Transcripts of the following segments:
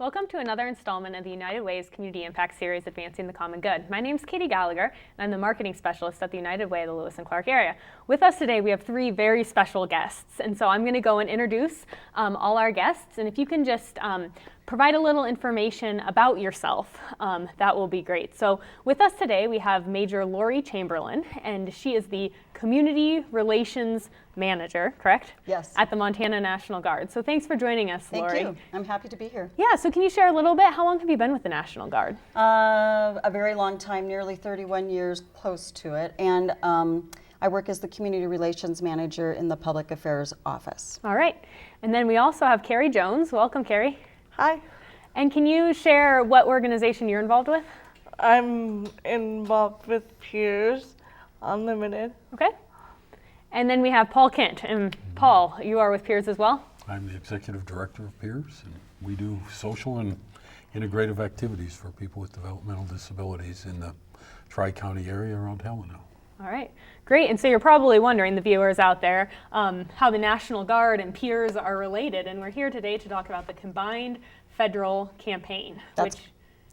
Welcome to another installment of the United Way's Community Impact Series, Advancing the Common Good. My name is Katie Gallagher, and I'm the Marketing Specialist at the United Way of the Lewis and Clark area. With us today, we have three very special guests, and so I'm going to go and introduce all our guests, and if you can just provide a little information about yourself, that will be great. So with us today, we have Major Lori Chamberlain, and she is the Community Relations Manager, correct? Yes. At the Montana National Guard. So thanks for joining us, Lori. Thank you. I'm happy to be here. Yeah, so can you share a little bit? How long have you been with the National Guard? A very long time, nearly 31 years, close to it. And I work as the Community Relations Manager in the Public Affairs Office. All right. And then we also have Carrie Jones. Welcome, Carrie. Hi. And can you share what organization you're involved with? I'm involved with Peers Unlimited. Okay. And then we have Paul Kent. And Paul, you are with Peers as well? I'm the Executive Director of Peers, and we do social and integrative activities for people with developmental disabilities in the Tri-County area around Helena. All right, great. And so you're probably wondering, the viewers out there, how the National Guard and Peers are related. And we're here today to talk about the Combined Federal Campaign.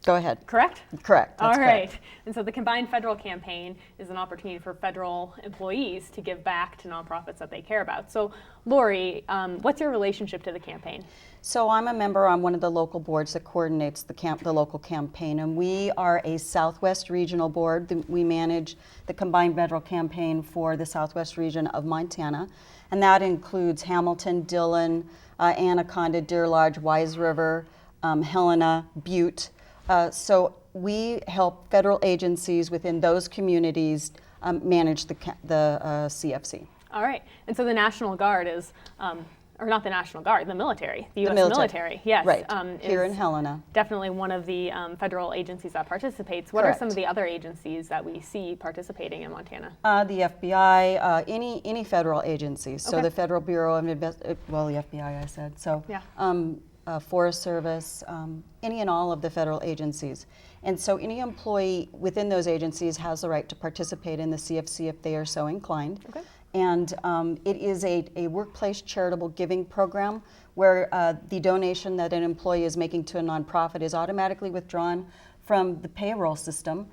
Go ahead. Correct? Correct. All That's right. correct. And so the Combined Federal Campaign is an opportunity for federal employees to give back to nonprofits that they care about. So Lori, what's your relationship to the campaign? So I'm a member on one of the local boards that coordinates the local campaign, and we are a Southwest Regional Board. We manage the Combined Federal Campaign for the Southwest region of Montana, and that includes Hamilton, Dillon, Anaconda, Deer Lodge, Wise River, Helena, Butte. So we help federal agencies within those communities manage the CFC. All right. And so the National Guard is, or not the National Guard, the military, the U.S. military. Yes. Right, here in Helena. Definitely one of the federal agencies that participates. What Correct. are some of the other agencies that we see participating in Montana? The FBI, any federal agencies. So Okay. the Federal Bureau of the FBI I said. So Yeah. Forest Service, any and all of the federal agencies. And so any employee within those agencies has the right to participate in the CFC if they are so inclined. Okay. And it is a workplace charitable giving program where the donation that an employee is making to a nonprofit is automatically withdrawn from the payroll system.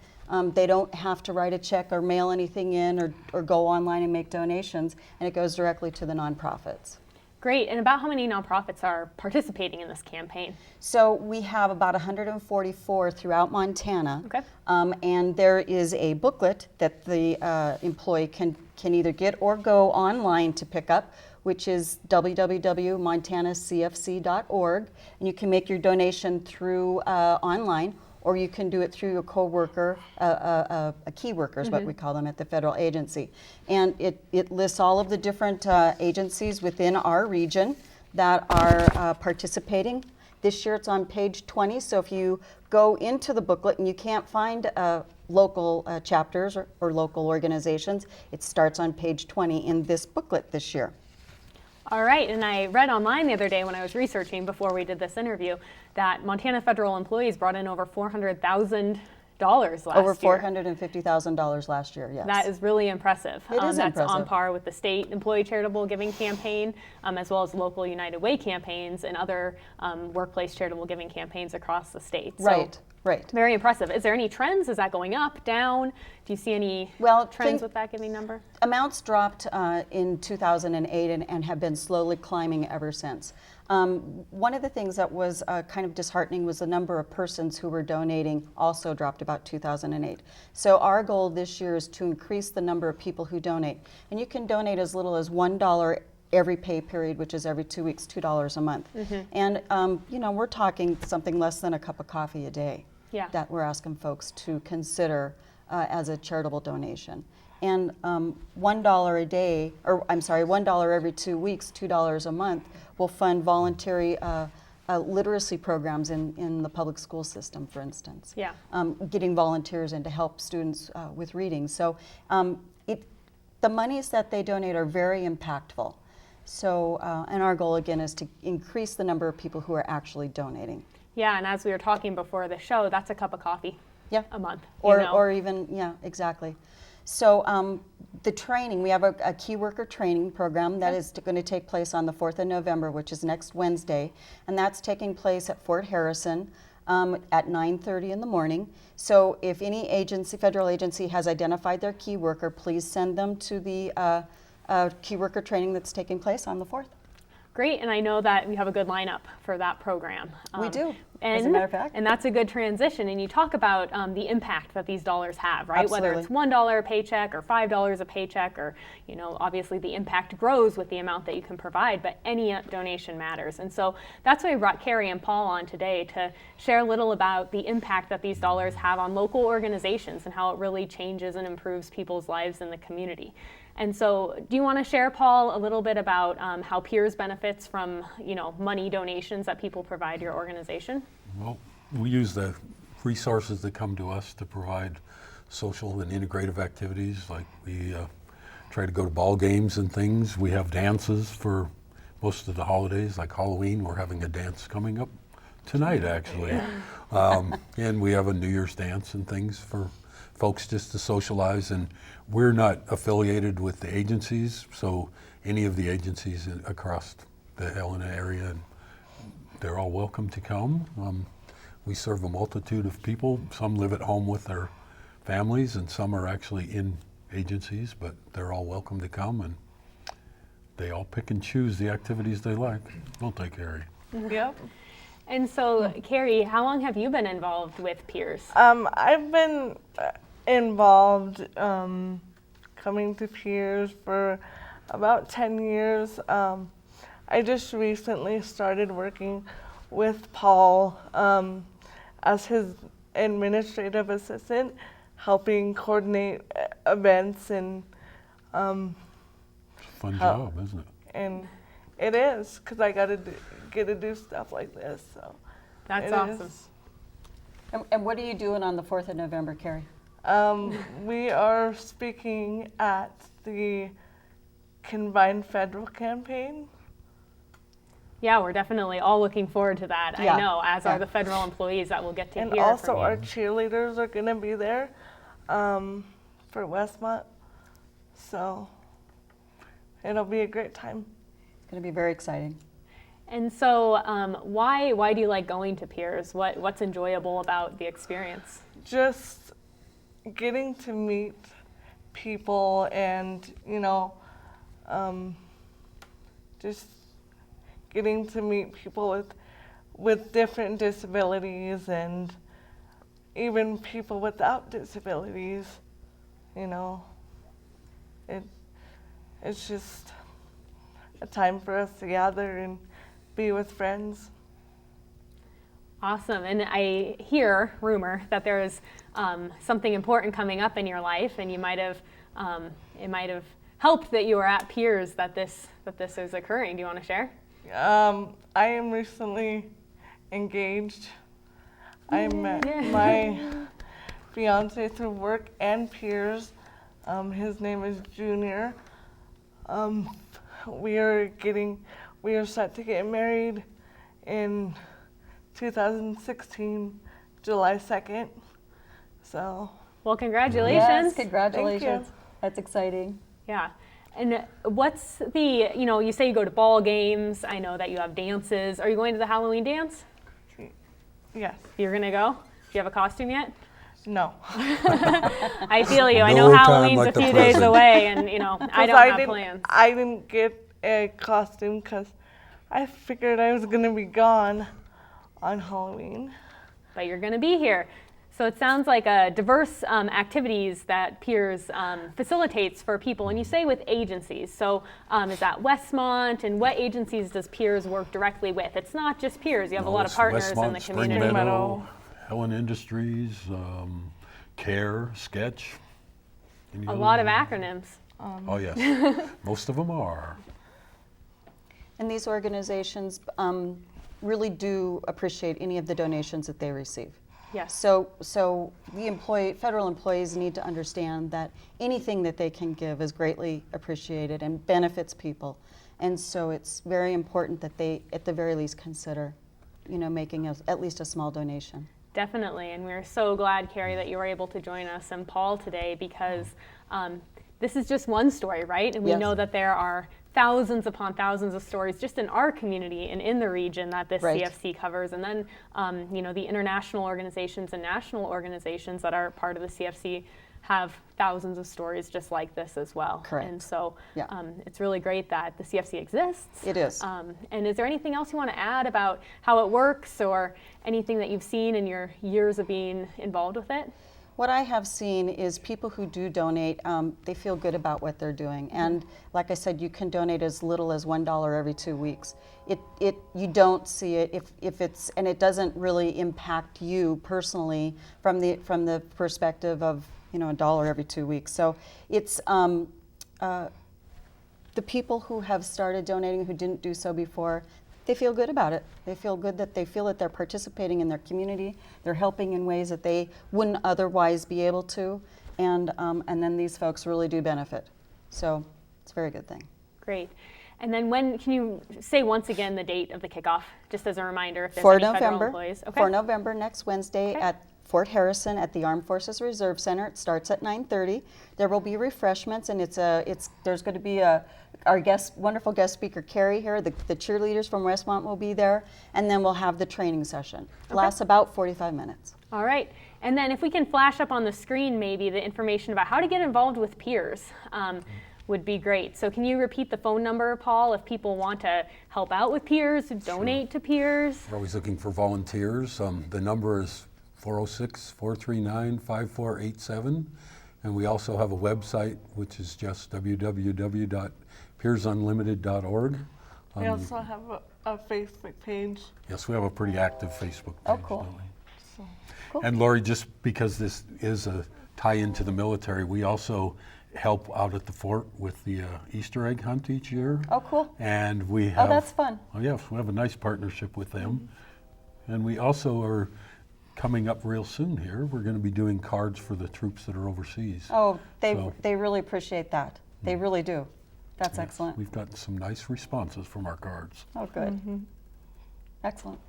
They don't have to write a check or mail anything in or go online and make donations, and it goes directly to the nonprofits. Great. And about how many nonprofits are participating in this campaign? So we have about 144 throughout Montana. Okay. And there is a booklet that the employee can either get or go online to pick up, which is www.montanacfc.org. And you can make your donation through online, or you can do it through your co-worker, a key worker is what we call them at the federal agency. And it lists all of the different agencies within our region that are participating. This year it's on page 20, so if you go into the booklet and you can't find local chapters or local organizations, it starts on page 20 in this booklet this year. All right, and I read online the other day when I was researching before we did this interview that Montana federal employees brought in over $400,000 last year. Over $450,000 last year, yes. That is really impressive. It is that's impressive. on par with the state employee charitable giving campaign, as well as local United Way campaigns and other workplace charitable giving campaigns across the state. So, Right. very impressive. Is there any trends? Is that going up, down? Do you see any trends with that giving number? Amounts dropped in 2008 and have been slowly climbing ever since. One of the things that was kind of disheartening was the number of persons who were donating also dropped about 2008. So our goal this year is to increase the number of people who donate. And you can donate as little as $1 every pay period, which is every 2 weeks, $2 a month. And we're talking something less than a cup of coffee a day. Yeah. That we're asking folks to consider as a charitable donation. And $1 a day, or I'm sorry, $1 every 2 weeks, $2 a month, will fund voluntary literacy programs in the public school system, for instance. Yeah. Getting volunteers in to help students with reading. So the monies that they donate are very impactful. So, and our goal again is to increase the number of people who are actually donating. Yeah, and as we were talking before the show, that's a cup of coffee Yeah. a month. Or even, yeah, exactly. So the training, we have a key worker training program that is going to take place on the 4th of November, which is next Wednesday, and that's taking place at Fort Harrison at 9:30 in the morning. So if any agency, federal agency has identified their key worker, please send them to the key worker training that's taking place on the 4th. Great, and I know that we have a good lineup for that program. We do, and, as a matter of fact. And that's a good transition. And you talk about the impact that these dollars have, right? Whether it's $1 a paycheck or $5 a paycheck, or obviously the impact grows with the amount that you can provide. But any donation matters, and so that's why we brought Carrie and Paul on today to share a little about the impact that these dollars have on local organizations and how it really changes and improves people's lives in the community. And so, do you want to share, Paul, a little bit about how Peers benefits from, money donations that people provide your organization? Well, we use the resources that come to us to provide social and integrative activities. Like we try to go to ball games and things. We have dances for most of the holidays, like Halloween. We're having a dance coming up tonight, actually. And we have a New Year's dance and things for folks just to socialize. And we're not affiliated with the agencies, so any of the agencies across the Helena area, they're all welcome to come. We serve a multitude of people. Some live at home with their families, and some are actually in agencies, but they're all welcome to come, and they all pick and choose the activities they like. Don't they, Carrie? Yep. And so, Carrie, how long have you been involved with Peers? I've been involved coming to Peers for about 10 years. I just recently started working with Paul as his administrative assistant, helping coordinate events and Fun job, isn't it? and it is, because I get to do stuff like this. So That's it awesome. is. And what are you doing on the 4th of November, Carrie? We are speaking at the Combined Federal Campaign. Yeah, we're definitely all looking forward to that. Yeah. I know, as Yeah. are the federal employees that will get to And hear also from you. our cheerleaders are going to be there for Westmont. So it'll be a great time. It's going to be very exciting. And so, why do you like going to Peers? What's enjoyable about the experience? Just getting to meet people and, just getting to meet people with different disabilities and even people without disabilities, it's just a time for us to gather and be with friends. Awesome. And I hear rumor that there is something important coming up in your life, and you might have it might have helped that you were at Peers that this is occurring. Do you want to share? I am recently engaged. I met my fiance through work and Peers. His name is Junior. We are set to get married in 2016, July 2nd. So, Well, congratulations. Yes, congratulations. Thank you. That's exciting. Yeah. And what's the, you say you go to ball games. I know that you have dances. Are you going to the Halloween dance? yes. You're going to go? Do you have a costume yet? No. I feel you. I know No time Halloween's like a the few days present. away, and, I don't have didn't, plans. I didn't get a costume because I figured I was going to be gone on Halloween. But you're going to be here. So it sounds like a diverse activities that Peers facilitates for people. And you say with agencies. So is that Westmont? And what agencies does Peers work directly with? It's not just Peers. You have a lot of partners in the Spring community. Meadow, Helen Industries, CARE, Sketch. A lot of acronyms. Oh, yes. Most of them are. And these organizations really do appreciate any of the donations that they receive. Yes. So the federal employees need to understand that anything that they can give is greatly appreciated and benefits people. And so it's very important that they, at the very least, consider, making at least a small donation. Definitely, and we're so glad, Carrie, that you were able to join us and Paul today because This is just one story, right? And we Yes. know that there are thousands upon thousands of stories just in our community and in the region that this Right. CFC covers. And then, the international organizations and national organizations that are part of the CFC have thousands of stories just like this as well. Correct. And so Yeah. it's really great that the CFC exists. It is. And is there anything else you want to add about how it works or anything that you've seen in your years of being involved with it? What I have seen is people who do donate, they feel good about what they're doing. And like I said, you can donate as little as $1 every 2 weeks. You don't see it if it's, and it doesn't really impact you personally from the perspective of, $1 every 2 weeks. So it's the people who have started donating who didn't do so before, they feel good about it. They feel good that they feel that they're participating in their community. They're helping in ways that they wouldn't otherwise be able to, and then these folks really do benefit. So it's a very good thing. Great. And then can you say once again the date of the kickoff, just as a reminder if there's For any federal November, employees? Okay. for November, next Wednesday Okay. at Fort Harrison at the Armed Forces Reserve Center. It starts at 9:30. There will be refreshments, and there's going to be our wonderful guest speaker Carrie here. The cheerleaders from Westmont will be there, and then we'll have the training session. Lasts about 45 minutes. All right. And then if we can flash up on the screen maybe the information about how to get involved with peers would be great. So can you repeat the phone number, Paul, if people want to help out with peers, donate to peers? We're always looking for volunteers. The number is 406-439-5487. And we also have a website, which is just www.peersunlimited.org. We also have a Facebook page. Yes, we have a pretty active Facebook page. Oh, cool. don't we? So. Cool. And Lori, just because this is a tie-in to the military, we also help out at the fort with the Easter egg hunt each year. Oh, cool. And we have. Oh, that's fun. Oh, yes, we have a nice partnership with them. And we also are coming up real soon here. We're going to be doing cards for the troops that are overseas. Oh, So- they really appreciate that. They really do. That's excellent. We've gotten some nice responses from our cards. Oh, good. Excellent.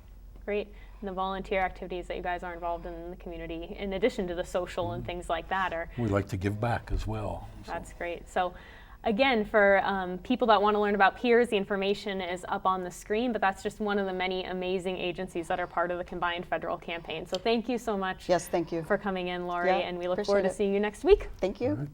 Great. And the volunteer activities that you guys are involved in the community, in addition to the social and things like that, We like to give back as well. So that's great. So again, for people that want to learn about peers, the information is up on the screen, but that's just one of the many amazing agencies that are part of the combined federal campaign. So thank you so much Yes, thank you. for coming in, Lori, Yeah, and we look appreciate forward to it. seeing you next week. Thank you. All right.